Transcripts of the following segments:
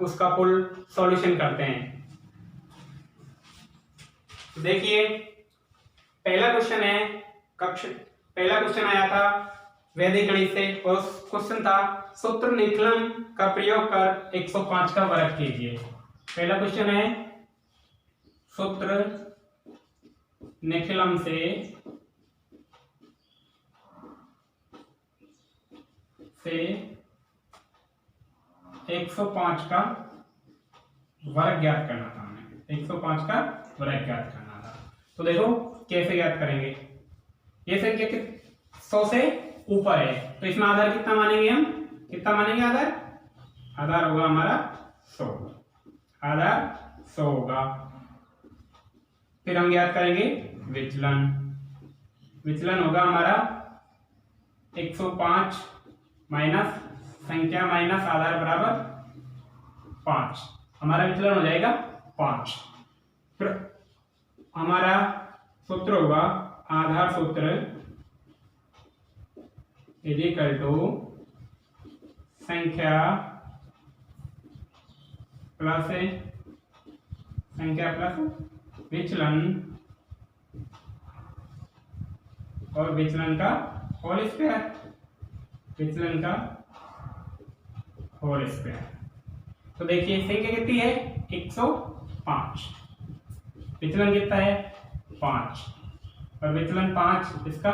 उसका full solution करते हैं। देखिए पहला क्वेश्चन है पहला क्वेश्चन आया था वैदिक गणित से और क्वेश्चन था सूत्र निकलन का प्रयोग कर 105 का वर्ग कीजिए। पहला क्वेश्चन है सूत्र निकलन से 105 का वर्ग ज्ञात करना था हमें। 105 का वर्ग ज्ञात करना था। तो देखो कैसे ज्ञात करेंगे। ये संख्या 100 से ऊपर है तो इसमें आधार कितना मानेंगे हम? कितना मानेंगे आधार? आधार होगा हमारा 100। आधार 100 होगा। फिर हम ज्ञात करेंगे विचलन। विचलन होगा हमारा 105 माइनस संख्या माइनस आधार बराबर 5। हमारा विचलन हो जाएगा 5। फिर हमारा सूत्र होगा आधार सूत्र इज इक्वल टू संख्या प्लस विचलन और विचलन का होल स्क्वायर। विचलन का होल स्क्वायर। तो देखिए संख्या कितनी है? 105। विचलन कितना है? 5 और विचलन 5 इसका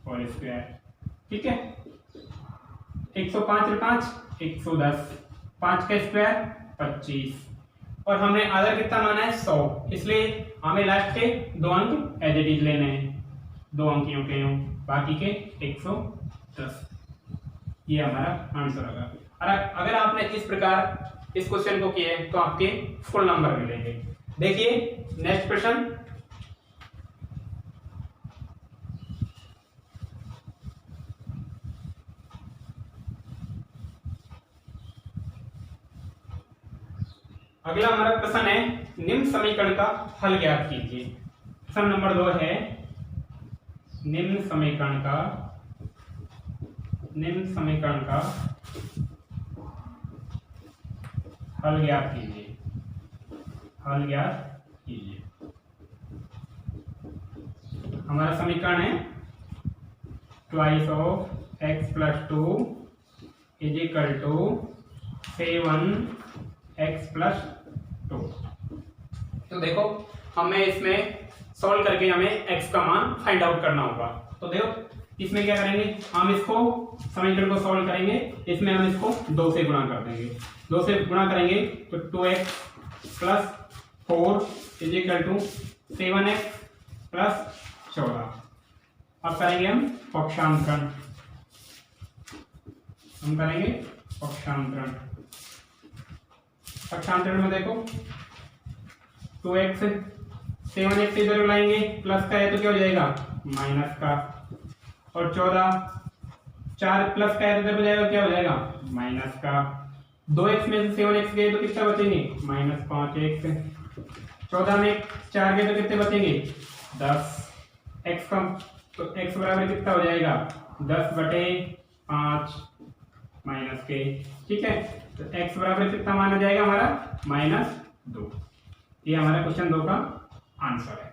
होल स्क्वायर। ठीक है। 105 और 5 110। 5 का स्क्वायर 25 और हमने आधार कितना माना है? 100। इसलिए हमें लास्ट के 2 अंक एज इट इज लेने हैं। 2 अंकियों के बाकी के 110। ये हमारा आंसर होगा। और अगर आपने इस प्रकार इस क्वेश्चन को किया है तो आपके फुल नंबर मिलेंगे। देखिए नेक्स्ट प्रश्न। अगला हमारा प्रश्न है निम्न समीकरण का हल ज्ञात कीजिए। प्रश्न नंबर 2 है निम्न समीकरण का हल ज्ञात कीजिए। हल ज्ञात कीजिए। हमारा समीकरण है twice of x plus 2 is equal to 7x plus 2। तो देखो हमें इसमें सॉल्व करके हमें x का मान फाइंड आउट करना होगा। तो देखो इसमें क्या करेंगे, हम इसको समीकरण को सॉल्व करेंगे। इसमें हम इसको 2 से गुणा कर देंगे। 2 से गुणा करेंगे तो 2x plus 4 is equal to 7x plus 14। अब करेंगे हम पक्षांतरण। पक्षांतरण में देखो 2x 7x इधर लाएंगे प्लस का है तो क्या हो जाएगा? माइनस का। और 14 4 प्लस का है तो इधर हो जाएगा क्या हो जाएगा? माइनस का। 2x में से 7x गए तो कितना बचेंगे? Minus 5x। 14 में 4 गए तो कितने बचेंगे? 10 x का। तो x बराबर कितना हो जाएगा? 10/5 माइनस के। ठीक है। तो x बराबर कितना माना जाएगा हमारा? -2। ये हमारा क्वेश्चन 2 का आंसर है।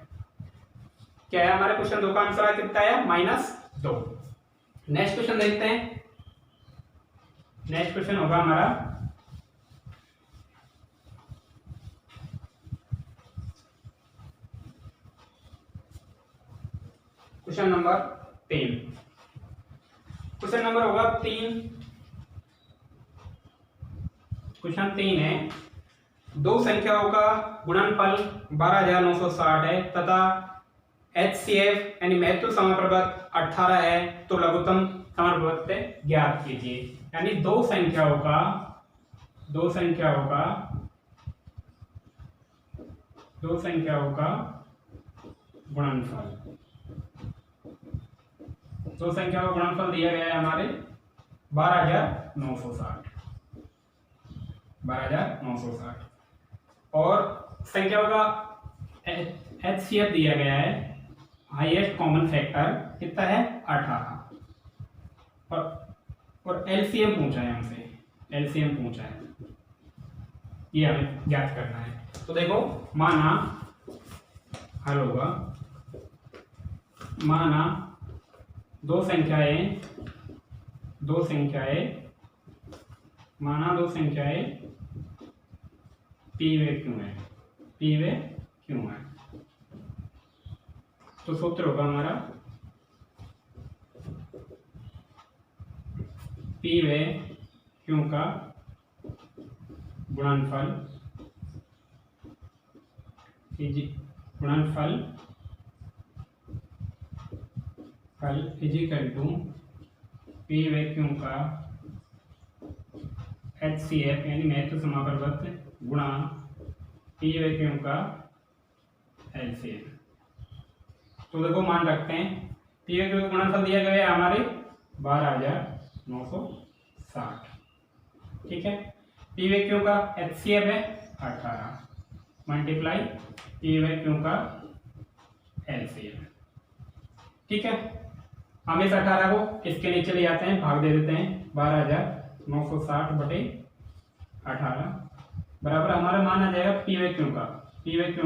क्या है हमारे क्वेश्चन 2 का आंसर है? कितना है? -2। नेक्स्ट क्वेश्चन देखते हैं। नेक्स्ट क्वेश्चन होगा हमारा क्वेश्चन नंबर 3। क्वेश्चन नंबर होगा 3। क्वेश्चन 3 है दो संख्याओं का गुणनफल 12960 है तथा HCF यानी महत्व समाप्रभुत्व 18 है तो लघुत्तम समाप्रभुत्व ज्ञात कीजिए। यानी दो संख्याओं का गुणनफल। दो संख्याओं का गुणनफल दिया गया है हमारे 12960 और संख्याओं का HCF दिया गया है हाईएस्ट कॉमन फैक्टर कितना है? 18। और LCM पूछा है हमसे। LCM पूछा है ये हमें ज्ञात करना है। तो देखो माना हल होगा, माना दो संख्याएं माना दो संख्याएं p व q है। तो सूत्र होगा हमारा p व q का गुणनफल इजिकल टू p व q का HCF यानी महत्व समापरवत गुणा p व q का LCM। तो देखो मान रखते हैं p व q का गुणनफल दिया गया है हमारे 12,960, ठीक है। p व q का HCF है 18 मल्टीप्लाई p व q का LCM, ठीक है। हम इस 18 को इसके नीचे ले आते हैं, भाग दे देते हैं 12,960 बटे 18 बराबर हमारा मान आ जाएगा p व q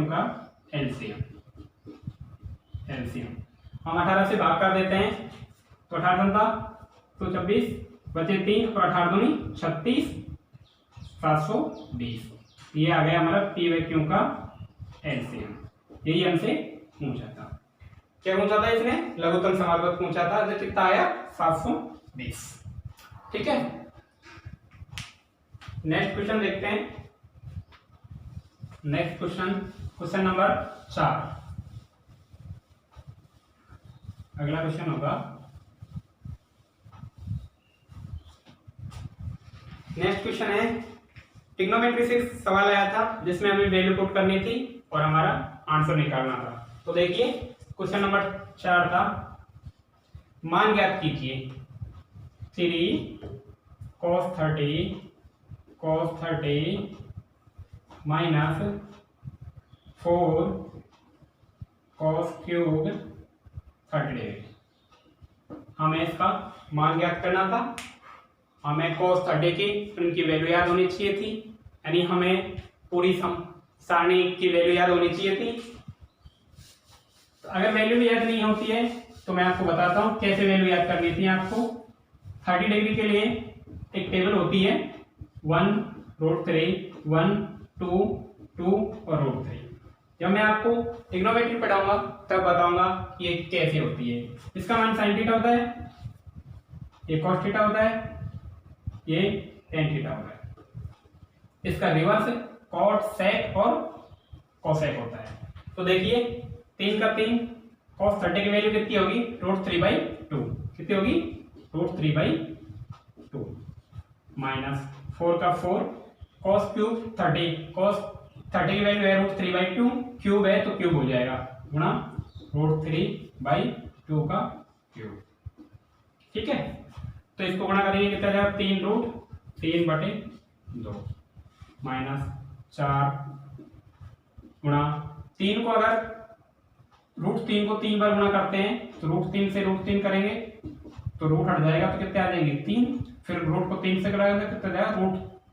का LCM। हम 18 से भाग कर देते हैं तो 18 था तो 26 बचे 3 और 18 दूनी 36, 720। ये आ गया हमारा p व q का LCM। यही हमसे पूछा था। क्या पूछा था इसने? लघुत्तम समापवर्त पूछा था, जो कितना आया 720, ठीक है। नेक्स्ट क्वेश्चन देखते हैं। Next question number 4। अगला क्वेश्चन होगा, नेक्स्ट क्वेश्चन है ट्रिग्नोमेट्री से सवाल आया था जिसमें हमें वैल्यू पुट करनी थी और हमारा आंसर निकालना था। तो देखिए क्वेश्चन नंबर 4 था, मान ज्ञात कीजिए 3 cos 30 माइनस 4 cos क्यूब 30। हमें इसका मान ज्ञात करना था। हमें cos 30 की उनकी वैल्यू याद होनी चाहिए थी, यानी हमें पूरी सारणी की वैल्यू याद होनी चाहिए थी। तो अगर वैल्यू भी याद नहीं होती है तो मैं आपको बताता हूँ कैसे वैल्यू याद करनी थी आपको। 30 डिग्री के लिए एक टेबल होती है 1√3, 1, 2, 2 और √3। जब मैं आपको ट्रिग्नोमेट्री पढ़ाऊंगा तब बताऊंगा ये कैसे होती है। इसका मान sin थीटा होता है, ये cos थीटा होता है, ये tan थीटा होता है। इसका रिवर्स cot sec और cosec होता है। तो देखिए 3 का 3 cos 30 की वैल्यू कितनी होगी? √3/2। कितनी होगी? √3/2 माइनस 4 का 4 cos क्यूब 30, cos 30 की वैल्यू है √3/2, क्यूब है तो क्यूब हो जाएगा गुणा √3/2 का क्यूब, ठीक है। तो इसको गुणा करेंगे कितना जाएगा? 3√3/2 माइनस 4 गुणा 3 को अगर √3 को 3 बार गुणा करते हैं तो √3 से √3 करेंगे तो रूट हट जाएगा तो कितने आ जाएंगे? 3। फिर रूट को 3 से करेंगे कितना जाएगा?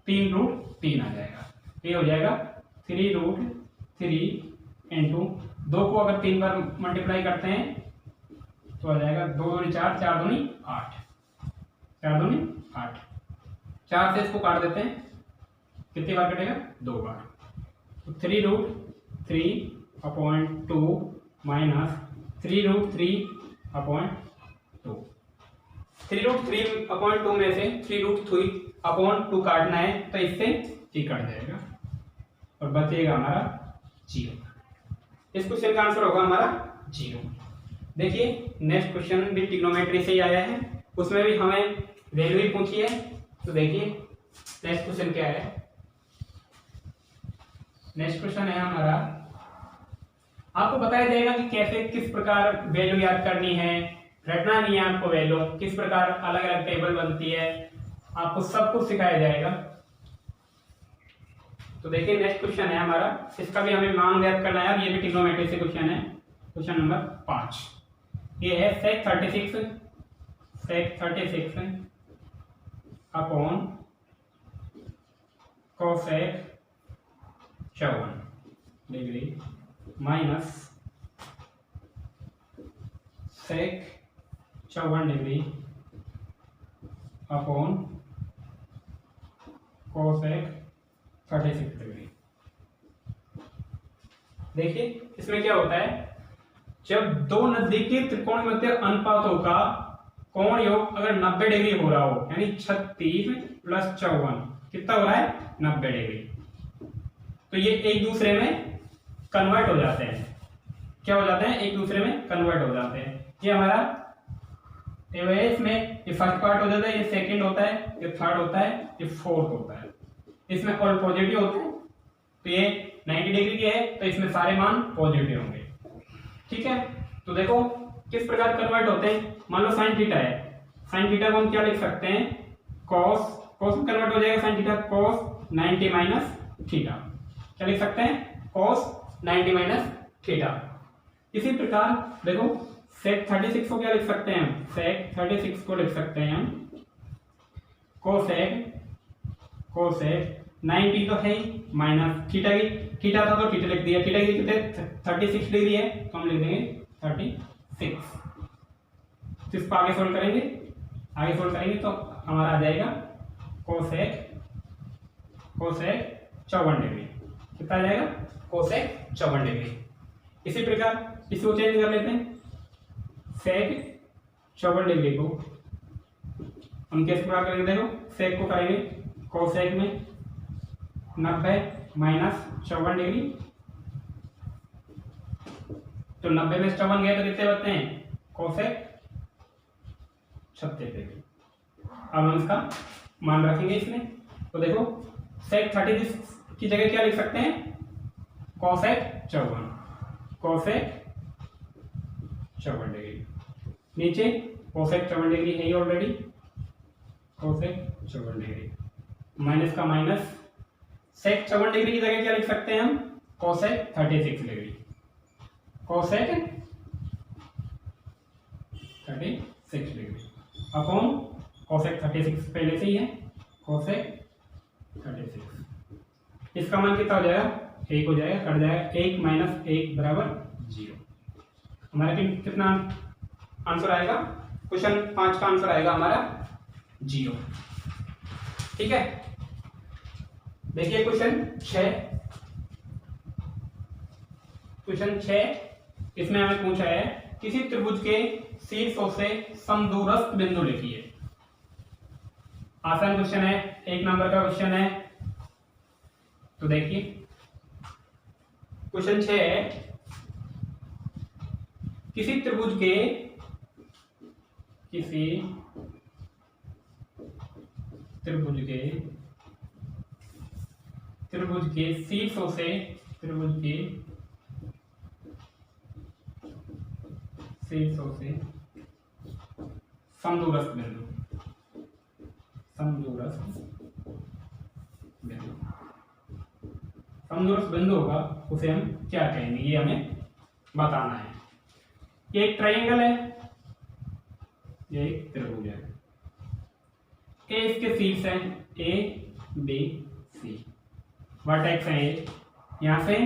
√3 आ जाएगा। ये हो जाएगा 3√3 इंटू 2 को अगर 3 बार मल्टीप्लाई करते हैं तो आ जाएगा 2 दूनी 4, 4 दूनी 8, 4 दूनी 8। 4 से इसको काट देते हैं, कितनी बार कटेगा? 2 बार। तो 3√3/2 माइनस 3√3/2। 3√3/2 में से 3√3/2 काटना है तो इससे ये कट जाएगा और बचेगा हमारा 0। इस क्वेश्चन का आंसर होगा हमारा 0। देखिए नेक्स्ट क्वेश्चन भी ट्रिग्नोमेट्री से ही आया है, उसमें भी हमें वैल्यू ही पूछी है। तो देखिए नेक्स्ट क्वेश्चन क्या है। नेक्स्ट क्वेश्चन है हमारा, आपको बताया जाएगा कि कैसे किस प्रकार वैल्यू याद करनी है, रटना नहीं है आपको वैल्यू, किस प्रकार अलग अलग टेबल बनती है, आपको सब कुछ सिखाया जाएगा। तो देखिए नेक्स्ट क्वेश्चन है हमारा, इसका भी हमें मान ज्ञात करना है। ये भी ट्रिग्नोमेट्री से क्वेश्चन है, क्वेश्चन नंबर 5। ये है sec 36 upon cosec 54 degree minus sec 54 degree upon cosec 36 degree. देखिए इसमें क्या होता है, जब दो नजदीकी त्रिकोण मध्य अनुपातों का कोण योग अगर 90 डिग्री हो रहा हो, यानी 36 प्लस 54 कितना हो रहा है 90 डिग्री, तो ये एक दूसरे में कन्वर्ट हो जाते हैं। क्या हो जाते हैं, एक दूसरे में कन्वर्ट हो जाते हैं। ये हमारा इसमें ये फर्स्ट पार्ट हो जाता है, ये सेकंड होता है, ये थर्ड होता है, ये फोर्थ होता है। इसमें ऑल पॉजिटिव होते हैं, तो ये 90 डिग्री की है तो इसमें सारे मान पॉजिटिव होंगे। ठीक है, तो देखो किस प्रकार कन्वर्ट होते हैं। मान लो साइन थीटा है, साइन थीटा को हम क्या लिख सकते हैं, कॉस, कॉस में कन्वर्ट हो जाएगा sine theta, cos 90 minus theta. क्या लिख सकते हैं, कॉस 90 माइनस थीटा। इसी प्रकार देखो सेक 36 को क्या लिख सकते हैं हम, सेक 36 को लिख सकते हैं हम कोसेक, कोसेक 90 तो है ही माइनस थीटा की, थीटा था तो थीटा लिख दिया, थीटा की कितने 36 डिग्री है तो हम लिख देंगे 36। तो इसको आगे सोल्व करेंगे, आगे सोल्व करेंगे तो हमारा आ जाएगा कोसेक, कोसेक 54 डिग्री। कितना आ जाएगा, कोसेक 54 डिग्री। इसी प्रकार इसको चेंज कर लेते हैं, सेक 54 डिग्री को हम किस प्रकार करेंगे, देखो सेक को करेंगे कोसेक में 90 माइनस 54 डिग्री, तो 90 में 54 गए तो कितने बचते हैं, कोसेक 36 डिग्री। अब हम इसका मान रखेंगे इसमें, तो देखो सेक 36 की जगह क्या लिख सकते हैं, कोसेक 54, कोसेक 54 डिग्री। नीचे कोसेक 54 डिग्री है ही ऑलरेडी, कोसेक 54 डिग्री माइनस का माइनस, सेक 54 डिग्री की जगह क्या लिख सकते हैं हम, cosec 36 degree, cosec 36 degree upon cosec 36 पहले से ही है, कोसेक 36। इसका मान कितना हो जाएगा, 1 हो जाएगा, कट जाएगा, 1 माइनस 1 बराबर 0। हमारा कितना आंसर आएगा, क्वेश्चन 5 का आंसर आएगा हमारा 0। ठीक है, देखिए क्वेश्चन 6, क्वेश्चन 6 इसमें हमें पूछा है किसी त्रिभुज के शीर्षों से समदूरस्थ बिंदु लिखिए। आसान क्वेश्चन है, 1 नंबर का क्वेश्चन है। तो देखिए क्वेश्चन 6 है, किसी त्रिभुज के, किसी त्रिभुज के, त्रिभुज के शीर्षों से, त्रिभुज के शीर्षों से समदूरस्थ बिंदु, समदूरस्थ बिंदु, समदूरस्थ बिंदु होगा उसे हम क्या कहेंगे, ये हमें बताना है। ये एक ट्रायंगल है, ये एक त्रिभुज है, ए इसके शीर्ष है, ए बी सी, वर्टेक्स है ये, यहां से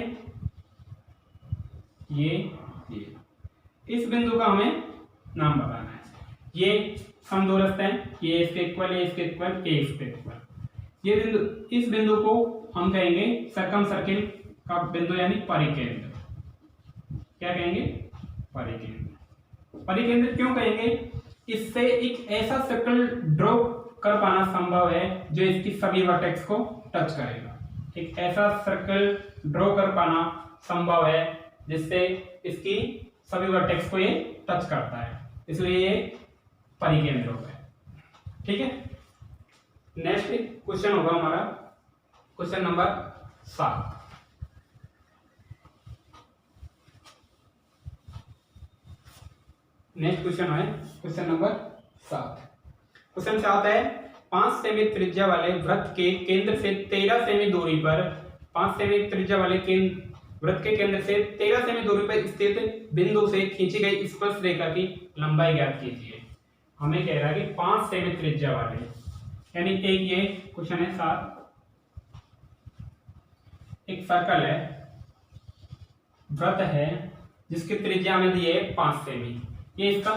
ये इस बिंदु का हमें नाम बताना है। ये समदूरस्थ है, ये इसके इक्वल, ये इसके इक्वल, ये इसके इक्वल। ये बिंदु, इस बिंदु को हम कहेंगे सर्कम सर्किल का बिंदु यानी परिकेंद्र। क्या कहेंगे, परिकेंद्र। परिकेंद्र क्यों कहेंगे, इससे एक ऐसा सर्कल ड्रॉ कर पाना संभव है जो इसकी सभी वर्टेक्स को टच करेगा। एक ऐसा सर्कल ड्रॉ कर पाना संभव है जिससे इसकी सभी वर्टेक्स को ये टच करता है, इसलिए ये परिकेंद्र होता है। ठीक है, नेक्स्ट क्वेश्चन होगा हमारा क्वेश्चन नंबर 7। नेक्स्ट क्वेश्चन है क्वेश्चन नंबर 7। क्वेश्चन 7 है, 5 सेमी त्रिज्या वाले वृत्त के केंद्र से 13 सेमी दूरी पर, 5 सेमी त्रिज्या वाले वृत्त के केंद्र से 13 सेमी दूरी पर स्थित बिंदु से खींची गई स्पर्श रेखा की लंबाई ज्ञात कीजिए। हमें कह रहा है कि 5 सेमी त्रिज्या वाले, यानी एक ये क्वेश्चन है 7, एक सर्कल है, वृत्त है, जिसकी त्रिज्या हमें दी है 5 सेमी। ये इसका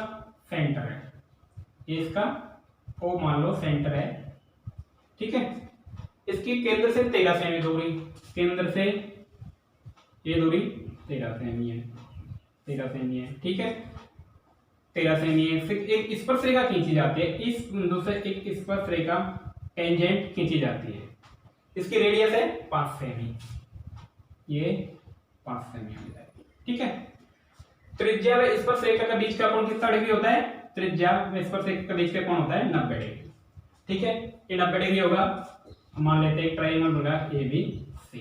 सेंटर है, ये इसका ओ मान लो सेंटर है, ठीक है। इसकी केंद्र से 13 सेमी दूरी, केंद्र से ये दूरी 13 सेमी है, 13 सेमी है, ठीक है। 13 सेमी है। फिर एक स्पर्श रेखा खींची जाती है, इस बिंदु से एक स्पर्श रेखा टेंजेंट खींची जाती है, इसकी रेडियस है 5 सेमी, ये 5 सेमी हो जाएगी, ठीक है। त्रिज्या व स्पर्श रेखा के बीच का कोण कितना डिग्री होता है? त्रिज्या व स्पर्श रेखा के बीच का कोण होता है 90 डिग्री, ठीक है। ये 90 डिग्री होगा। मान लेते हैं ट्रायंगल होगा A B C,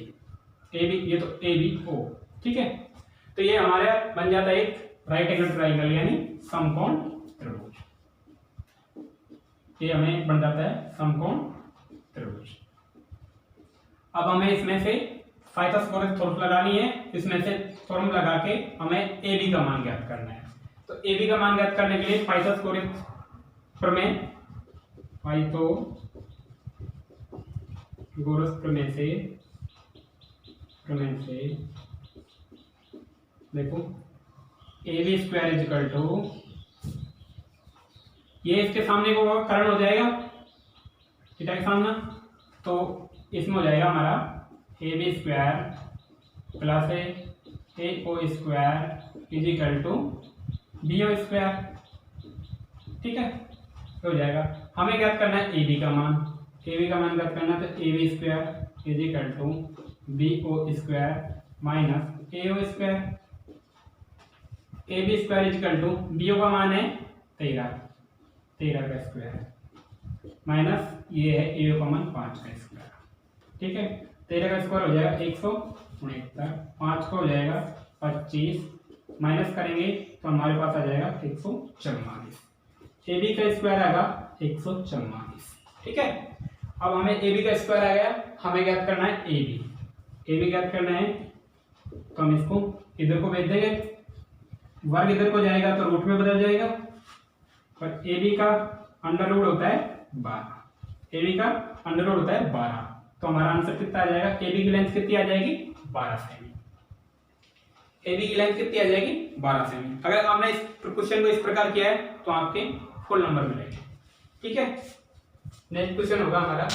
A B, ये तो ए बी ओ, ठीक है। तो ये हमारा बन जाता है एक राइट एंगल ट्रायंगल यानी समकोण त्रिभुज, ये हमें बन जाता है समकोण त्रिभुज। अब हमें इसमें से पाइथागोरस थ्योरम लगानी है, इसमें से थ्योरम लगा के हमें ए बी का मान ज्ञात करना है। तो ए बी का मान ज्ञात करने के लिए पाइथागोरस प्रमेय, पाइथागोरस प्रमेय से देखो A B square equal to, ये इसके सामने को कर्ण हो जाएगा थीटा के सामना, तो इसमें हो जाएगा हमारा A B square plus A O square equal to B O square, ठीक है। तो हो जाएगा, हमें ज्ञात करना है ए बी का मान, ए बी का मान ज्ञात करना है, तो A B square equal to B O square minus A O square, A B square equal to B O का मान है 13 का स्क्वायर माइनस ये है ए ओ का मान 5 का स्क्वायर, ठीक है। 13 का स्क्वायर हो जाएगा 169, 5 को हो जाएगा 25, माइनस करेंगे तो हमारे पास आ जाएगा 144, ए बी का स्क्वायर आएगा 144, ठीक है। अब हमें ए बी का स्क्वायर आ गया, हमें ज्ञात करना है ए बी ज्ञात करना है, तो हम इसको इधर को भेज देंगे, वर्ग इधर को जाएगा तो रूट में बदल जाएगा, और ए बी का अंडर रूट होता है 12, ए बी का अंडर रूट होता है 12, तो हमारा आंसर कितना आ जाएगा? ए बी की लेंथ कितनी आ जाएगी? 12 सेमी, ए बी की लेंथ कितनी आ जाएगी? 12 सेमी। अगर आपने इस क्वेश्चन को इस प्रकार किया है तो आपके फुल नंबर मिलेंगे, ठीक है। नेक्स्ट क्वेश्चन होगा हमारा,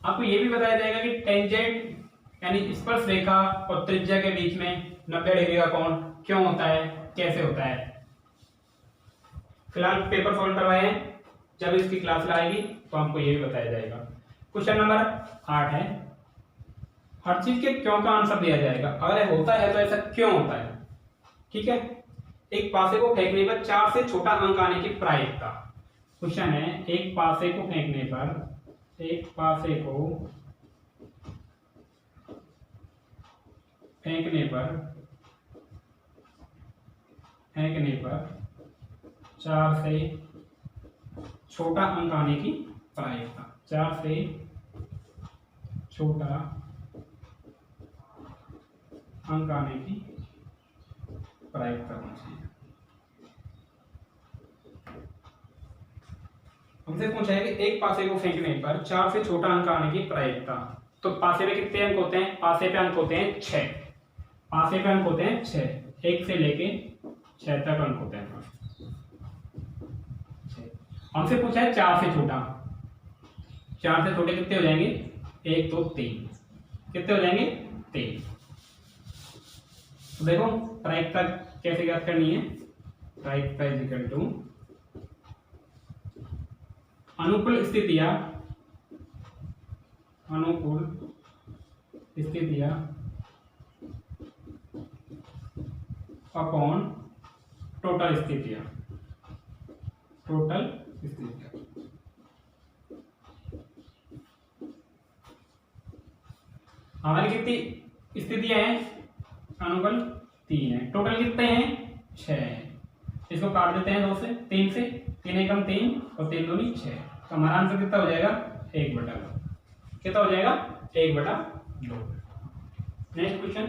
आपको ये भी बताया जाएगा कि टेंजेंट यानी स्पर्श रेखा और त्रिज्या के बीच में 90 डिग्री का कोण क्यों होता है, कैसे होता है। फिलहाल पेपर सॉल्व करवाए हैं, जब इसकी क्लास लगाएगी तो आपको ये भी बताया जाएगा। क्वेश्चन नंबर 8 है, हर चीज के क्यों का आंसर दिया जाएगा, अगर होता है तो ऐसा क्यों होता है, ठीक है। एक पासे को फेंकने पर 4 से छोटा अंक आने की प्रायिकता। क्वेश्चन है, एक पासे को फेंकने पर 4 से छोटा अंक आने की प्रायिकता, 4 से छोटा अंक आने की प्रायिकता होनी चाहिए। हमसे पूछा है कि एक पासे को फेंकने पर 4 से छोटा अंक आने की प्रायिकता, तो पासे में कितने अंक होते हैं? पासे पे अंक होते हैं 6, पासे पे अंक होते हैं 6, 1 से लेके 6 तक अंक होते हैं। हमसे पूछा है 4 से छोटा, 4 से छोटे कितने हो जाएंगे? 1 2 3, कितने हो जाएंगे? 3। तो देखो प्रायिकता कैसे ज्ञात करनी है, प्रायिकता इज इक्वल टू अनुकूल स्थितियां अपॉन टोटल स्थितियां, हमारी कितनी स्थितियां हैं? अनुकूल 3 है, टोटल कितने हैं? 6 है। इसको काट देते हैं 2 से, 3 से, 3 एकम 3 और 3 दूनी 6, तो हमारा आंसर कितना हो जाएगा? 1/2। कितना हो जाएगा? 1/2। नेक्स्ट क्वेश्चन,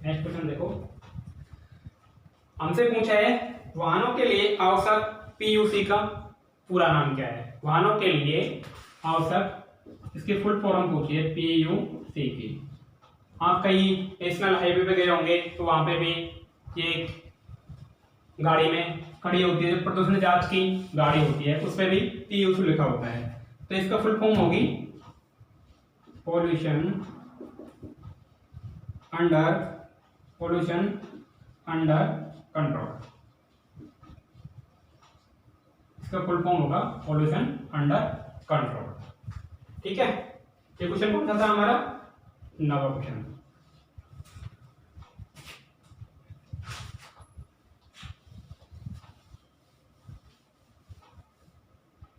नेक्स्ट क्वेश्चन देखो, हमसे पूछा है वाहनों के लिए आवश्यक पीयूसी का पूरा नाम क्या है। वाहनों के लिए आवश्यक, इसकी फुल फॉर्म पूछिए पीयूसी की। आप कहीं नेशनल हाईवे पे गए होंगे तो वहां पे भी ये गाड़ी में खड़ी होती है, प्रदूषण जांच की गाड़ी होती है, उसमें भी पीयूसी लिखा होता है। तो इसका फुल फॉर्म होगी पोल्यूशन अंडर कंट्रोल। इसका फुल फॉर्म होगा पोल्यूशन अंडर कंट्रोल। ठीक है, ये क्वेश्चन कौन सा था हमारा, 9वां क्वेश्चन।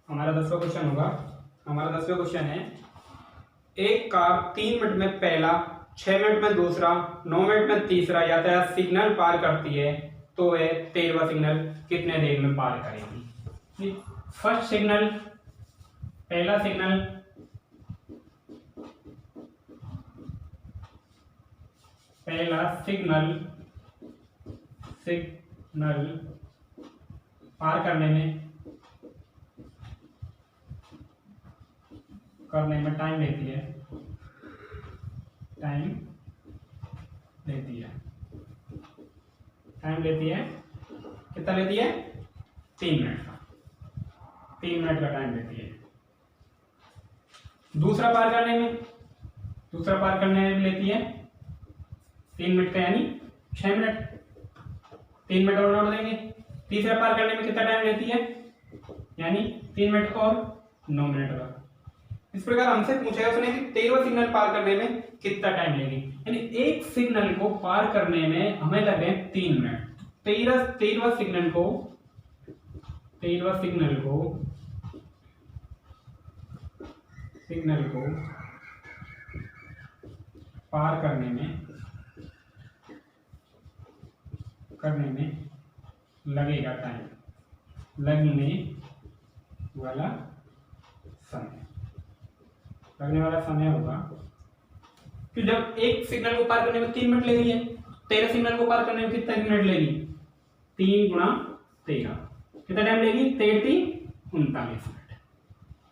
हमारा 10वां क्वेश्चन होगा। हमारा 10वां क्वेश्चन है, एक कार 3 मिनट में पहला, 6 मिनट में दूसरा, 9 मिनट में तीसरा यातायात सिग्नल पार करती है, तो वह 13वां सिग्नल कितने देर में पार करेगी। फर्स्ट सिग्नल, पहला सिग्नल पार करने में टाइम लेती है, कितना लेती है, 3 मिनट का, 3 मिनट का टाइम लेती है। दूसरा पार करने में लेती है 3 मिनट का, यानी 6 मिनट, 3 मिनट और जोड़ देंगे। तीसरा पार करने में कितना टाइम लेती है, यानी 3 मिनट और 9 मिनट का। इस प्रकार हमसे पूछा है उसने कि 13वां सिग्नल पार करने में कितना टाइम लेगी, यानी एक सिग्नल को पार करने में हमें लगे 3 मिनट। 13वां सिग्नल को पार करने में लगेगा टाइम, लगने वाला समय होगा कि जब एक सिग्नल को पार करने में 3 मिनट लेगी है, 13 सिग्नल को पार करने में कितना मिनट लेगी, 3 गुणा 13, कितना टाइम लेगी, 39 मिनट।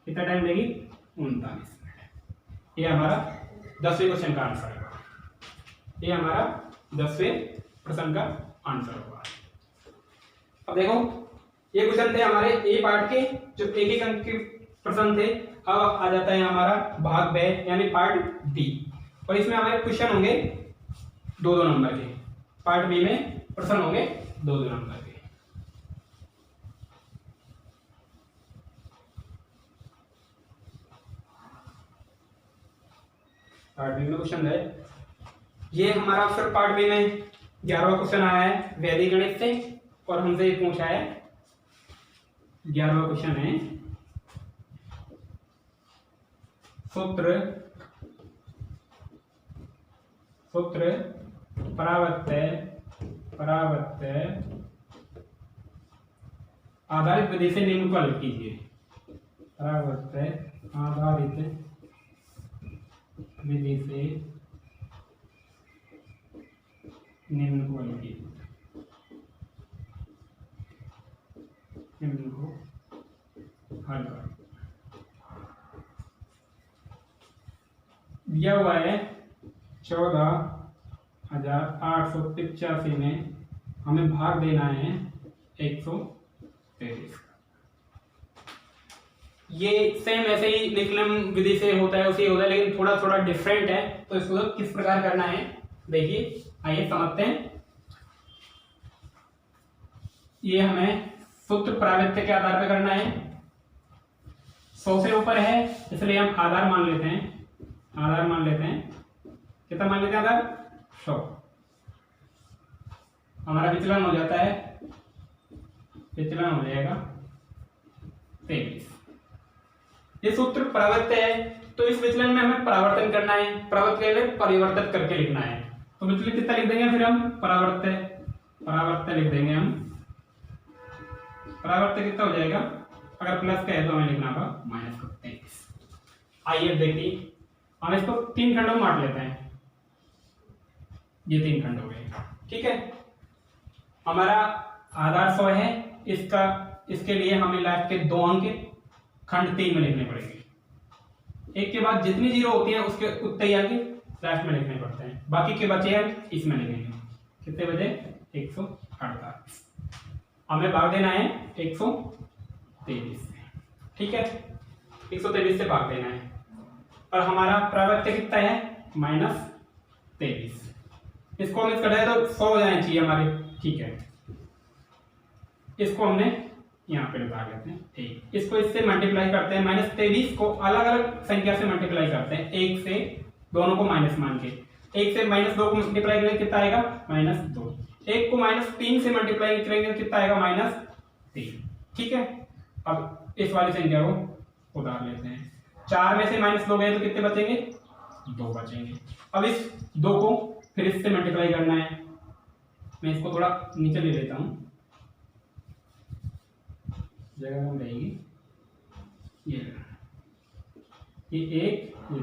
कितना टाइम लेगी, 39 मिनट। ये हमारा 10वें क्वेश्चन का आंसर होगा। ये हमारा 10वें प्रश्न का आंसर होगा। अब देखो, ये क्वेश्चन थे हमारे ए पार्ट के, जो एक अंक के प्रश्न थे। अब आ जाता है हमारा भाग ब, यानी पार्ट बी, और इसमें हमारे क्वेश्चन होंगे 2-2 नंबर के। पार्ट बी में प्रश्न होंगे 2-2 नंबर के। पार्ट बी में क्वेश्चन है, ये हमारा फिर पार्ट बी में 11वां क्वेश्चन आया है वैदिक गणित से, और हमसे ये पूछा है 11वां क्वेश्चन है, सूत्र परावर्त्य आधारित विधि से निम्न को हल कीजिए। परावर्त्य आधारित विधि से निम्न को हल कीजिए। निम्न को हल करो। दिया हुआ है 14,885 में हमें भाग देना है 123। ये सेम ऐसे ही निकलम विधि से होता है, उसी होता है, लेकिन थोड़ा थोड़ा डिफरेंट है। तो इसको किस प्रकार करना है देखिए, आइए समझते हैं। ये हमें सूत्र प्रावृत्य के आधार पर करना है। 100 से ऊपर है इसलिए हम आधार मान लेते हैं। कितना मान लेते हैं आधार, 100। हमारा विचलन हो जाता है, विचलन हो जाएगा 23। ये सूत्र परावर्त्य है, तो इस विचलन में हमें परावर्तन करना है, परावर्तन के लिए परिवर्तित करके लिखना है। तो विचलन कितना लिख देंगे, फिर हम परावर्त्य लिख देंगे हम। परावर्त्य कितना हो जाएगा, अगर प्लस का है तो हमें लिखना होगा माइनस का 23। आइए देखिए, हम इसको 3 खंडों में बांट लेते हैं। ये 3 खंड हो गए। ठीक है, हमारा आधार 100 है, इसका इसके लिए हमें लास्ट के 2 अंक खंड 3 में लिखने पड़ेंगे। एक के बाद जितनी जीरो होती है उसके उतने ही आगे लास्ट में लिखने पड़ते हैं, बाकी के बचे हैं इसमें लिखेंगे। कितने बचे? 148। हमें भाग देना है 123 से। ठीक है, 123 से भाग देना है और हमारा प्रावृत्त कितना है? -23। इसको हम इसका जाए तो 100 हो जाना चाहिए हमारे। ठीक है, इसको हमने यहाँ पे लगा लेते हैं एक, इसको इससे मल्टीप्लाई करते हैं। -23 को अलग अलग संख्या से मल्टीप्लाई करते हैं, 1 से, दोनों को माइनस मान के। 1 से -2 को मल्टीप्लाई करेंगे कितना आएगा? -2। 1 को -3 से मल्टीप्लाई करेंगे कितना आएगा? -3। ठीक है, अब इस वाली संख्या को उतार लेते हैं। 4 में से -2 गए तो कितने बचेंगे? 2 बचेंगे। अब इस 2 को फिर इससे मल्टीप्लाई करना है। मैं इसको थोड़ा नीचे ले लेता हूँ, जगह कम रहेगी। ये 1 ये 2।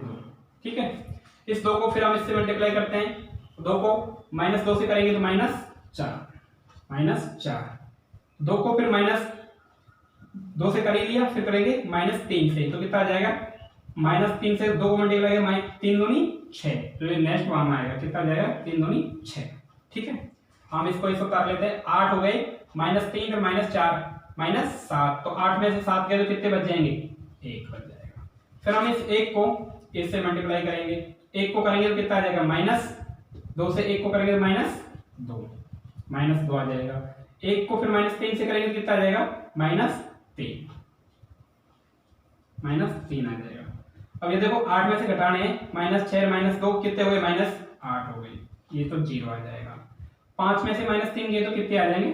ठीक है, इस 2 को फिर हम इससे मल्टीप्लाई करते हैं। 2 को -2 से करेंगे तो -4। 2 को फिर -2 से कर ही लिया, फिर करेंगे -3 से, तो कितना आ जाएगा? -3 से 2 को मल्टीप्लाई करेंगे, 3 दूनी 6, तो ये नेक्स्ट वहां आएगा। कितना आ जाएगा? 3 दूनी 6। ठीक है, हम इसको इस उतार लेते हैं। 8 हो गए, -3 और -4 -7, तो 8 में से 7 गए तो कितने बच जाएंगे? 1 बच जाएगा। फिर हम इस 1 को इससे मल्टीप्लाई करेंगे। 1 को करेंगे तो कितना आ जाएगा? -2 से 1 को करेंगे तो -2 आ जाएगा। 1 को फिर -3 से करेंगे तो कितना आ जाएगा? -3 आ जाएगा। अब ये देखो 8 में से घटाने हैं, -6 -2 कितने हो गए? -8 हो गए, ये तो 0 आ जाएगा। 5 में से -3 गए तो कितने आ जाएंगे?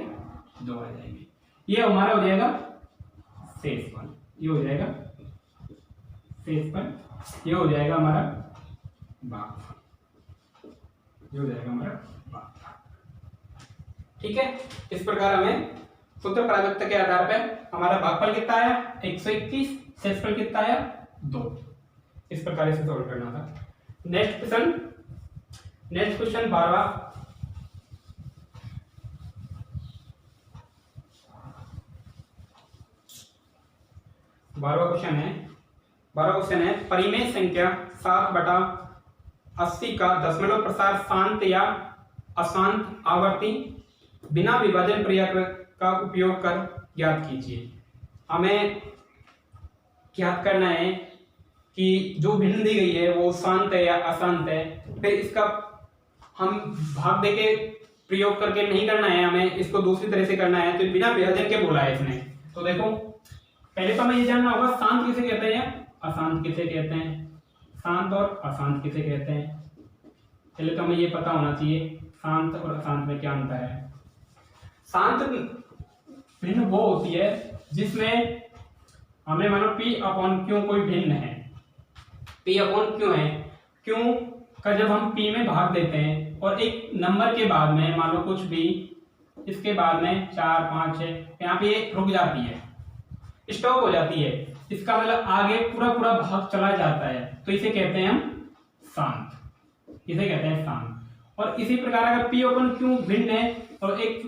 2 आ जाएंगे। ये हमारा हो जाएगा शेषफल। ये हो जाएगा शेषफल, ये हो जाएगा हमारा भागफल, ये हो जाएगा हमारा भागफल। ठीक है, इस प्रकार हमें सूत्र प्रावृत्त के आधार पर हमारा भागफल कितना आया? 121, शेषफल कितना आया? 2। इस प्रकार इसे सॉल्व करना था। Next question 12वां। क्वेश्चन है परिमेय संख्या 7/80 का दशमलव प्रसार शांत या अशांत आवर्ती बिना विभाजन प्रक्रिया का उपयोग कर ज्ञात कीजिए। हमें ज्ञात करना है कि जो भिन्न दी गई है वो शांत है या अशांत है। फिर इसका हम भाग देके प्रयोग करके नहीं करना है, हमें इसको दूसरी तरह से करना है। तो बिना विभाजन के बोला है इसने। तो देखो, पहले तो हमें ये जानना होगा शांत किसे कहते हैं, अशांत किसे कहते हैं। शांत और अशांत किसे कहते हैं, पहले तो हमें ये पता होना चाहिए शांत और अशांत में क्या अंतर है। शांत भिन्न वो होती है जिसमें हमें मानो P/Q कोई भिन्न है। P/Q है, Q का जब हम P में भाग देते हैं और एक नंबर के बाद में मान लो कुछ भी, इसके बाद में 4 5 6 यहाँ पे रुक जाती है, स्टॉप हो जाती है, इसका मतलब आगे पूरा भाग चला जाता है, तो इसे कहते हैं हम शांत, इसे कहते हैं शांत। और इसी प्रकार अगर P/Q भिन्न है और एक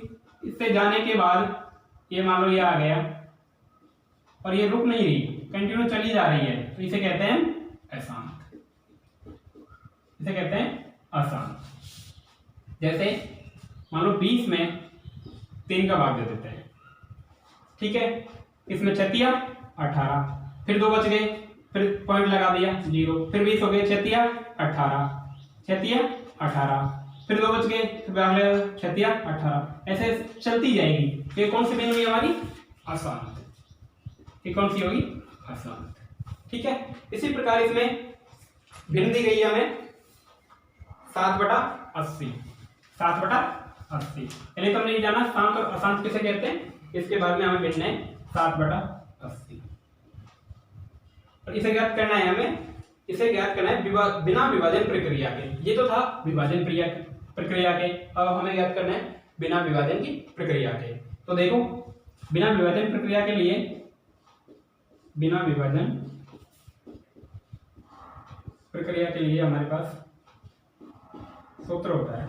इससे जाने के बाद ये मान लो ये आ गया और ये रुक नहीं रही, कंटिन्यू चली जा रही है, तो इसे कहते हैं अशांत, इसे कहते हैं अशांत। जैसे मान लो 20 में 3 का भाग दे देते हैं, ठीक है, इसमें 6 18, फिर 2 बच गए, फिर पॉइंट लगा दिया 0, फिर 20 हो गए, 6 18, 18, फिर 2 बच गए, फिर अगले 6 18, ऐसे चलती जाएगी। तो ये कौन सी भिन्न हुई हमारी? अशांत। ये कौन सी होगी? अशांत। ठीक है, इसी प्रकार इसमें भिन्न दी गई है हमें 7/80, 7/80। पहले तो हमने ये जाना शांत और अशांत किसे कहते हैं, इसके बाद में हमें भिन्न है 7/80। और इसे ज्ञात करना है हमें, इसे ज्ञात करना है बिना विभाजन प्रक्रिया के। ये तो था विभाजन प्रक्रिया के, अब हमें ज्ञात करना है बिना विभाजन की प्रक्रिया के। तो देखो, बिना विभाजन प्रक्रिया के लिए, बिना विभाजन प्रक्रिया के लिए हमारे पास सूत्र होता है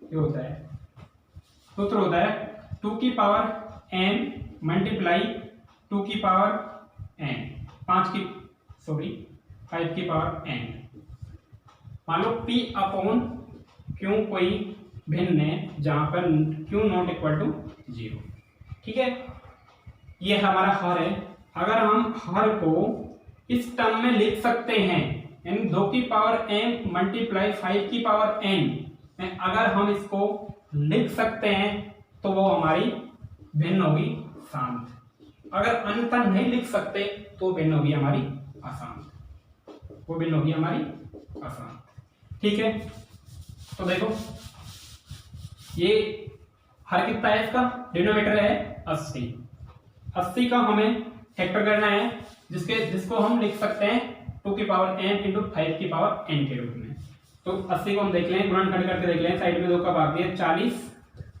ये होता है, सूत्र होता है 2 की पावर n मल्टीप्लाई 2 की पावर n 5 की पावर n। मान लो p अपॉन क्यू कोई भिन्न है जहां पर क्यू नॉट इक्वल टू 0। ठीक है, ये हमारा हर है। अगर हम हर को इस टर्म में लिख सकते हैं, यानी 2 की पावर m मल्टीप्लाई 5 की पावर n में अगर हम इसको लिख सकते हैं तो वो हमारी भिन्न होगी शांत। अगर अंतर नहीं लिख सकते तो भिन्न होगी हमारी अशांत, वो भिन्न होगी हमारी अशांत। ठीक है, तो देखो ये हर कितना है, इसका डिनोमिनेटर है 80। 80 का हमें फैक्टर करना है जिसको हम लिख सकते हैं 2 की पावर n इंटू 5 की पावर n के रूप में। तो 80 को हम देख लें, गुणनखंड करके देख लें। साइड में 2 का भाग दिया 40,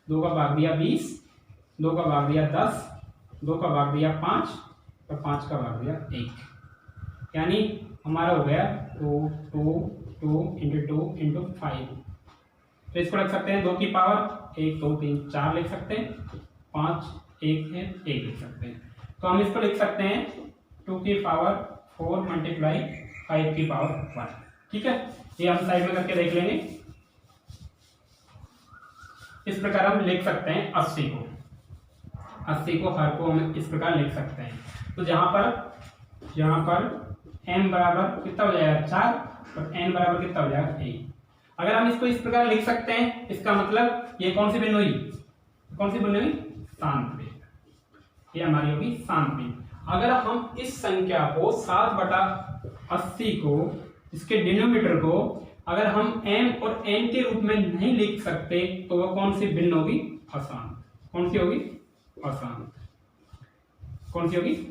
2 का भाग दिया 20, 2 का भाग दिया 10, 2 का भाग दिया 5 और 5 का भाग दिया 1, यानी हमारा हो गया 2 इंटू 2 इंटू 5। तो इसको रख सकते हैं 2 की पावर 1 2 3 4 लिख सकते हैं, 5 1 है 1 लिख सकते हैं। तो हम इसको लिख सकते हैं 2 की पावर 4 मल्टीप्लाई 5 की पावर 1। ठीक है, ये हम साइड में करके देख लेंगे। इस प्रकार हम लिख सकते हैं 80 को हर को हम इस प्रकार लिख सकते हैं। तो जहां पर m बराबर कितना हो जाएगा 4 और n बराबर कितना हो जाएगा 1। अगर हम इसको इस प्रकार लिख सकते हैं, इसका मतलब ये कौन सी भिन्न हुई, शांत भिन्न। ये हमारी होगी शांत भिन्न। अगर हम इस संख्या को 7/80 को, इसके डिनोमिनेटर को अगर हम m और n के रूप में नहीं लिख सकते तो वह कौन सी भिन्न होगी, अशांत। कौन सी होगी,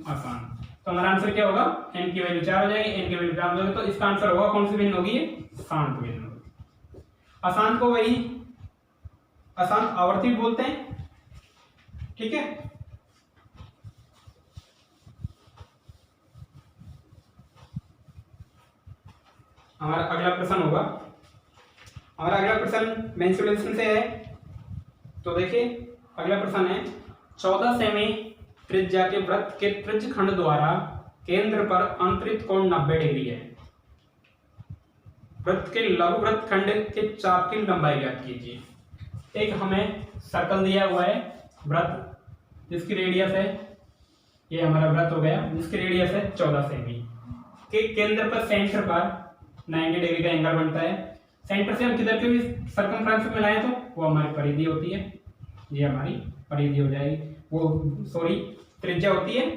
अशांत। तो हमारा आंसर क्या होगा, n की वैल्यू 4 हो जाएगी, n की वैल्यू 4 हो जाएगी। तो इसका आंसर होगा कौन सी भिन्न होगी, ये शांत भिन्न होगी। अशांत को वही अशांत आवर्ती बोलते हैं। ठीक है, हमारा अगला प्रश्न होगा, हमारा अगला प्रश्न मेंसुरेशन से है। तो देखिए अगला प्रश्न है 14 सेमी त्रिज्या के वृत्त के त्रिज्यखंड द्वारा केंद्र पर अंतरित कोण 90 डिग्री है। वृत्त के लघु वृत्तखंड के चाप की लंबाई ज्ञात कीजिए। एक हमें सर्कल दिया हुआ है, वृत्त जिसकी रेडियस है, ये हमारा वृत्त हो गया जिसकी रेडियस है 14 सेमी के केंद्र पर सेंटर पर 90 डिग्री का एंगल बनता है। सेंटर से हम किधर के भी सर्कमफ्रेंस में लाए तो वो हमारी परिधि होती है, ये हमारी परिधि हो जाएगी, वो सॉरी त्रिज्या होती है।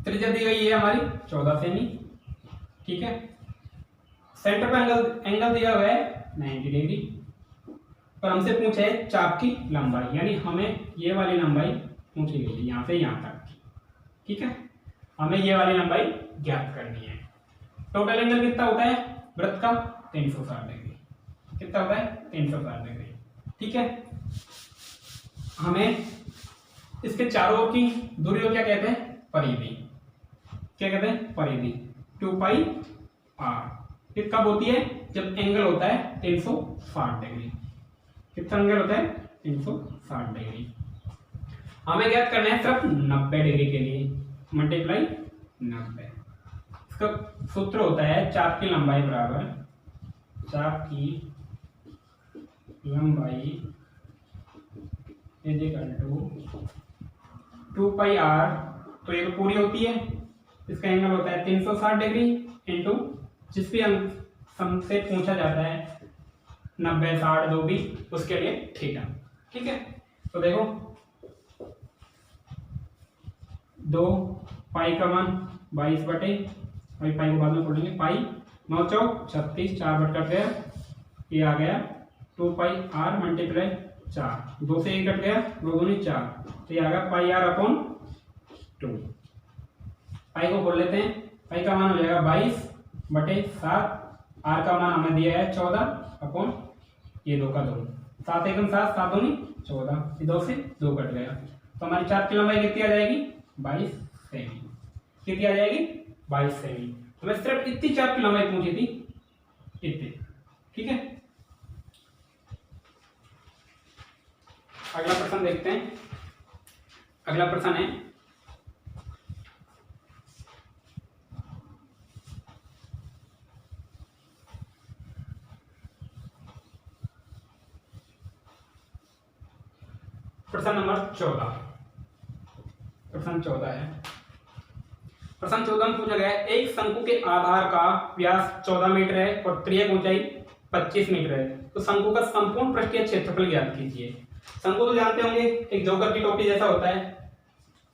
त्रिज्या दी गई है हमारी 14 सेमी। ठीक है, सेंटर पर एंगल दिया हुआ है 90 डिग्री, पर हमसे पूछा है चाप की लंबाई, यानी हमें ये वाली लंबाई पूछी गई है यहाँ से यहाँ तक की। ठीक है, हमें ये वाली लंबाई ज्ञात करनी है। टोटल एंगल कितना होता है वृत्त का, 360 डिग्री। कितना होता है, 360 डिग्री। ठीक है, हमें इसके चारों ओर की दूरी को क्या कहते हैं, परिधि। क्या कहते हैं, परिधि। 2πr कब होती है, जब एंगल होता है 360 डिग्री। कितना एंगल होता है, 360 डिग्री। हमें ज्ञात करना है सिर्फ 90 डिग्री के लिए, मल्टीप्लाई 90। इसका सूत्र होता है चाप की लंबाई बराबर, चाप की लंबाई इज इक्वल टू 2πr। तो ये तो पूरी होती है, इसका एंगल होता है 360 डिग्री इंटू जिस भी अंक सम से पूछा जाता है 90 60 2 भी उसके लिए थीटा। ठीक है, तो देखो 2 पाई का मान 22 बटे, पाई को बाद में पढ़ेंगे, पाई 9 चौक 36, 4 बट कट गया, ये आ गया 2πr मल्टीप्लाई 4, 2 से 1 कट गया, 2 दूनी 4, तो ये आ गया πr अपॉन 2। पाई को खोल लेते हैं, पाई का मान हो जाएगा 22 बटे 7, आर का मान हमें दिया है 14 अपॉन ये 2 का 2, 7 एकम 7, 7 दूनी 14, 2 से 2 कट गया। तो हमारी चाप की लंबाई कितनी आ जाएगी, 22 सेमी। कितनी आ जाएगी, 22 सेमी। हमें सिर्फ इतनी चाप की लंबाई पूछी थी, इतनी। ठीक है, प्रश्न देखते हैं। अगला प्रश्न है प्रश्न नंबर 14। प्रश्न 14 है। प्रश्न 14 में पूछा गया है एक शंकु के आधार का व्यास 14 मीटर है और त्रिज्या ऊंचाई 25 मीटर है, तो शंकु का संपूर्ण पृष्ठीय क्षेत्रफल ज्ञात कीजिए। शंकु तो जानते होंगे, एक जोकर की टोपी जैसा होता है,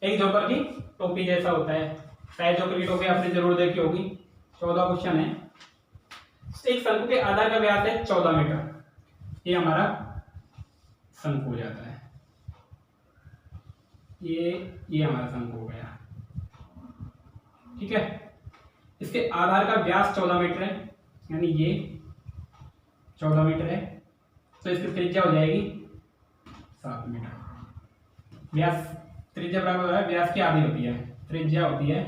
एक जोकर की टोपी जैसा होता है, शायद जोकर की टोपी आपने जरूर देखी होगी। 14 क्वेश्चन है। एक शंकु के आधार का व्यास है 14 मीटर, ये हमारा शंकु हो जाता है। ये हमारा शंकु हो गया, ठीक है। इसके आधार का व्यास 14 मीटर है, यानी ये 14 मीटर है, तो इसकी त्रिज्या हो जाएगी 7 मीटर। व्यास त्रिज्या बराबर है व्यास की आधी होती है, त्रिज्या होती है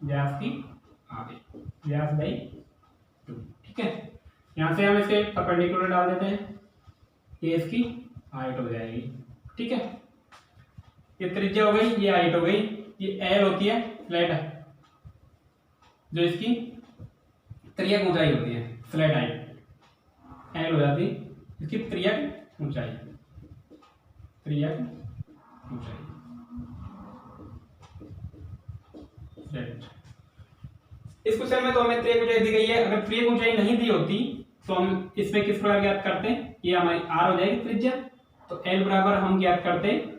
व्यास की आधी, व्यास बाई 2, ठीक है। यहां से हम इसे परपेंडिकुलर डाल देते हैं, ये इसकी हाइट हो जाएगी, ठीक है। ये त्रिज्या हो गई, ये हाइट हो गई, ये एल होती है फ्लैट जो इसकी त्रिज्यक ऊंचाई होती है, फ्लैट हाइट एल हो जाती, इसकी त्रिज्यक ऊंचाई, त्रिज्यक ऊंचाई फ्लैट। इस क्वेश्चन में तो हमें त्रिज्यक ऊंचाई दी गई है, अगर त्रिज्यक ऊंचाई नहीं दी होती तो हम इसमें किस प्रकार ज्ञात करते हैं, ये हमारी आर हो जाएगी त्रिज्या, तो एल बराबर हम ज्ञात करते हैं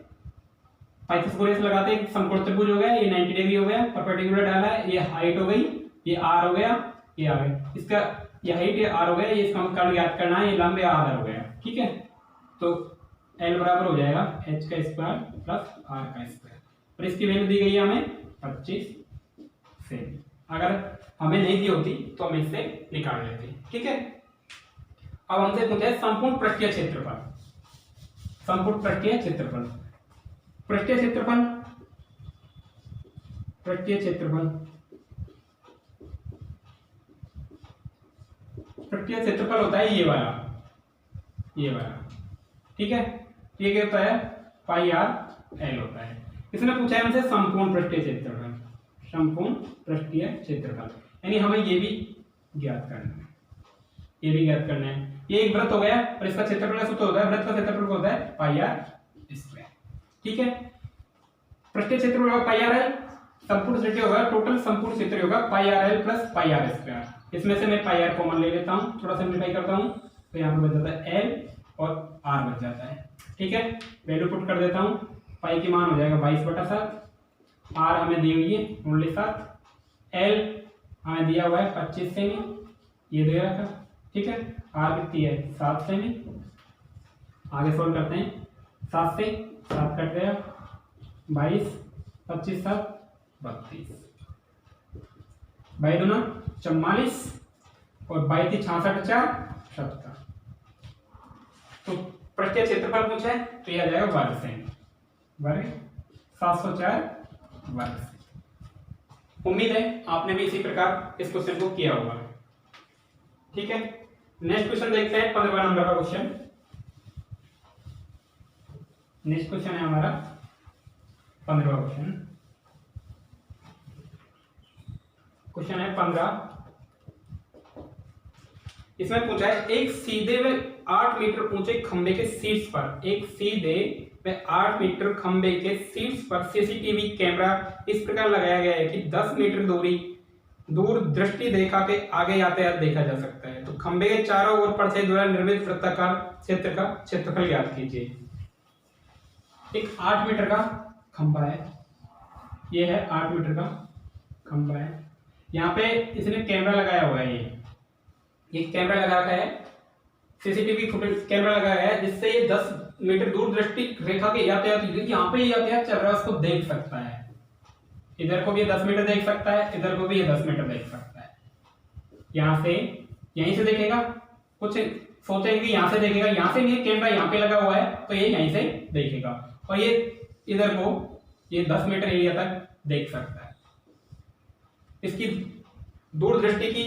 पाइथागोरस लगाते हैं, समकोण त्रिभुज हो गया, ये 90 डिग्री हो गया, परपेंडिकुलर डाला है, ये हाइट हो गई, ये आर हो गया, ये आ गया, इसका ये हाइट ये आर हो गया, ये इसका कर्ण ज्ञात करना है, ये लंब या आधार हो गया, ठीक है। तो एल बराबर हो जाएगा एच का स्क्वायर प्लस आर का स्क्वायर, और इसकी वैल्यू दी गई है हमें 25 से। अगर हमें नहीं दी होती तो हम इससे निकाल लेते, ठीक है। अब हमसे पूछा है संपूर्ण पृष्ठीय क्षेत्रफल, संपूर्ण पृष्ठीय क्षेत्रफल, पृष्ठीय क्षेत्रफल, पृष्ठीय क्षेत्रफल, पृष्ठीय क्षेत्रफल होता है ये वाला, ये वाला, ठीक है। ये क्या होता है, पाई आर एल होता है। इसने पूछा है हमसे संपूर्ण पृष्ठीय क्षेत्रफल, संपूर्ण पृष्ठीय क्षेत्रफल, यानी हमें ये भी ज्ञात करना है, ये भी ज्ञात करना है। ये एक वृत्त हो गया और इसका क्षेत्रफल का सूत्र होता है, वृत्त का क्षेत्रफल होता है पाई आर स्क्वायर, ठीक है। पृष्ठीय क्षेत्रफल होगा पाई आर एल, संपूर्ण क्षेत्र होगा, टोटल संपूर्ण क्षेत्र होगा pi R L plus pi R square. इसमें से मैं पाई आर कॉमन ले लेता हूं, थोड़ा सिंप्लीफाई करता हूं, तो यहाँ पर बच जाता है एल और आर बच जाता है, ठीक है। वैल्यू पुट कर देता हूं, पाई की मान हो जाएगा 22/7, आर हमें दी हुई है ओनली 7, एल हमें दिया हुआ है 25 सेमी, ये दे रखा, ठीक है। आर कितनी है 7 सेमी, आगे सोल्व करते हैं, 7 से 7 कट गया, 22, 25 7 32, 22 दूना 44 और 22 66 4 70। तो पृष्ठीय क्षेत्रफल पूछा है तो यह आ जाएगा वर्ग सेमी, वर्ग 704 वर्ग सेमी। उम्मीद है आपने भी इसी प्रकार इस क्वेश्चन को किया होगा, ठीक है। नेक्स्ट क्वेश्चन देखते हैं 15वां नंबर का क्वेश्चन। नेक्स्ट क्वेश्चन है हमारा 15वां क्वेश्चन, क्वेश्चन है 15। इसमें पूछा है एक सीधे व 8 मीटर ऊंचे खंबे के शीर्ष पर, एक सीधे व 8 मीटर खंबे के शीर्ष पर सीसीटीवी कैमरा इस प्रकार लगाया गया है कि 10 मीटर दूर दृष्टि रेखा के आगे यातायात देखा जा सकता है। तो खंबे के चारों ओर परछाई द्वारा निर्मित वृत्ताकार क्षेत्र का क्षेत्रफल ज्ञात कीजिए। एक 8 मीटर का खंबा है, ये है 8 मीटर का खंबा है, यहाँ पे इसने कैमरा लगाया हुआ है, ये कैमरा लगा रखा है, सीसीटीवी फुटेज कैमरा लगाया है, जिससे ये 10 मीटर दूर दृष्टि रेखा के यातायात, यहाँ पे यातायात चल रहा है उसको देख सकता है। इधर को भी 10 मीटर देख सकता है, इधर को भी 10 मीटर देख सकता है। यहाँ से यहीं से देखेगा, कुछ सोचेंगे यहाँ से देखेगा, यहाँ से भी कैमरा यहाँ पे लगा हुआ है तो ये यहीं से देखेगा, और ये इधर को ये 10 मीटर एरिया तक देख सकता है। इसकी दूर दृष्टि की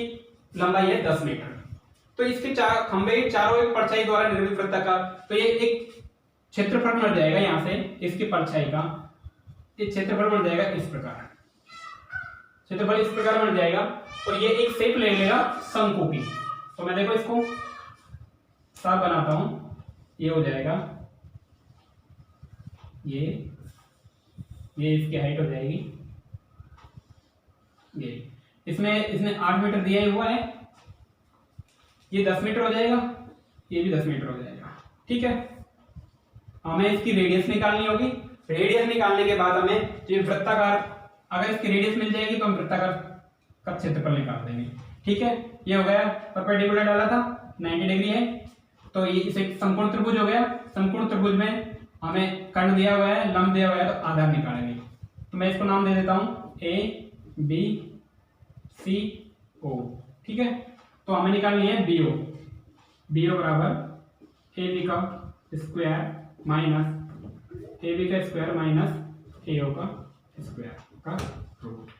लंबाई है 10 मीटर। तो इसके खंबे चारों एक परछाई द्वारा निर्मित वृत्ताकार, तो ये एक क्षेत्रफल बढ़ जाएगा यहाँ से इसकी परछाई का, ये क्षेत्रफल बढ़ जाएगा इस प्रकार, क्षेत्रफल इस प्रकार बढ़ जाएगा और ये एक शेप ले लेगा शंकु की। तो मैं देखो इसको साफ बनाता हूं, ये हो जाएगा ये इसकी हाइट हो जाएगी, ये इसमें इसने 8 मीटर दिया हुआ है, ये 10 मीटर हो जाएगा, ये भी 10 मीटर हो जाएगा। ठीक है, हमें इसकी रेडियस निकालनी होगी। रेडियस निकालने के बाद हमें ये वृत्ताकार, अगर इसकी रेडियस मिल जाएगी तो हम वृत्ताकार का क्षेत्रफल निकाल देंगे। ठीक है, ये हो गया, परपेंडिकुलर डाला था 90 डिग्री है, तो ये इसे समकोण त्रिभुज हो गया। समकोण त्रिभुज में हमें कर्ण दिया हुआ है, लंब दिया हुआ है, तो आधार निकालेंगे। तो मैं इसको नाम दे देता हूं ए बी सी ओ। ठीक है, तो हमें निकालनी है बीओ। बीओ बराबर ए बी का स्क्वायर माइनस ए बी का स्क्वायर माइनस ए ओ का स्क्वायर का रूट।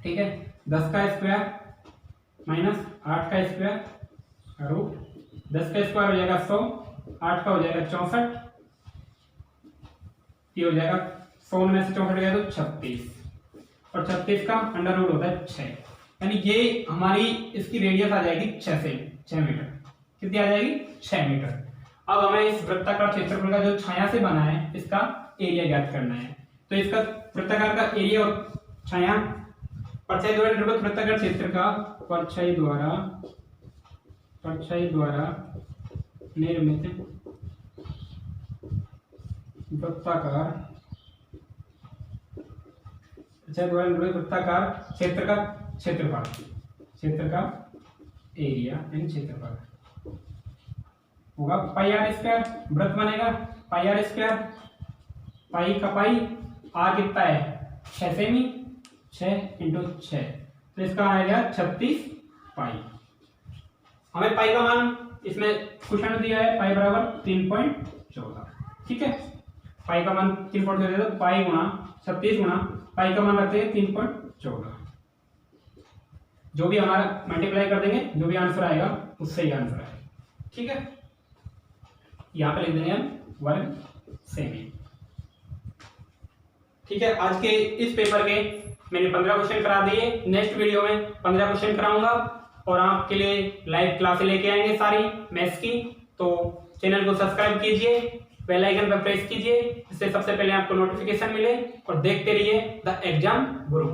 ठीक है, 10 का स्क्वायर माइनस 8 का स्क्वायर रूट, 10 का स्क्वायर हो जाएगा 100, 8 का हो जाएगा 64, ये हो जाएगा 100 में से 64 गया तो 36, और 36 का अंडर रूट होता है 6, यानी ये हमारी इसकी रेडियस आ जाएगी 6 मीटर। कितनी आ जाएगी? 6 मीटर। अब हमें इस वृत्ताकार क्षेत्रफल का जो छाया से बना है इसका एरिया ज्ञात करना है। तो इसका वृत्ताकार का एरिया और छाया, परछाई द्वारा निर्मित वृत्ताकार क्षेत्र का परछाई द्वारा निर्मित वृत्ताकार क्षेत्र का एरिया यानी क्षेत्रफल होगा पाई आर स्क्वायर। वृत्त बनेगा पाई आर स्क्वायर, पाई का पाई, आर कितना है 6 सेमी, 6 इंटू 6, तो इसका आएगा 36 पाई। हमें पाई का मान इसमें क्वेश्चन दिया है, पाई बराबर 3.14। ठीक है, पाई का मान 3.14 तो पाई गुणा 36 गुणा पाई का मान रखते हैं 3.14। जो भी हमारा मल्टीप्लाई कर देंगे, जो भी आंसर आएगा उससे ही आंसर आएगा। ठीक है, यहाँ पे लिख देंगे हम वर्ग सेमी। ठीक है, आज के इस पेपर के मैंने 15 क्वेश्चन करा दिए। नेक्स्ट वीडियो में 15 क्वेश्चन कराऊंगा और आपके लिए लाइव क्लासें लेके आएंगे सारी मैथ्स की। तो चैनल को सब्सक्राइब कीजिए, बेल आइकन पर प्रेस कीजिए, इससे सबसे पहले आपको नोटिफिकेशन मिले, और देखते रहिए द एग्जाम गुरु।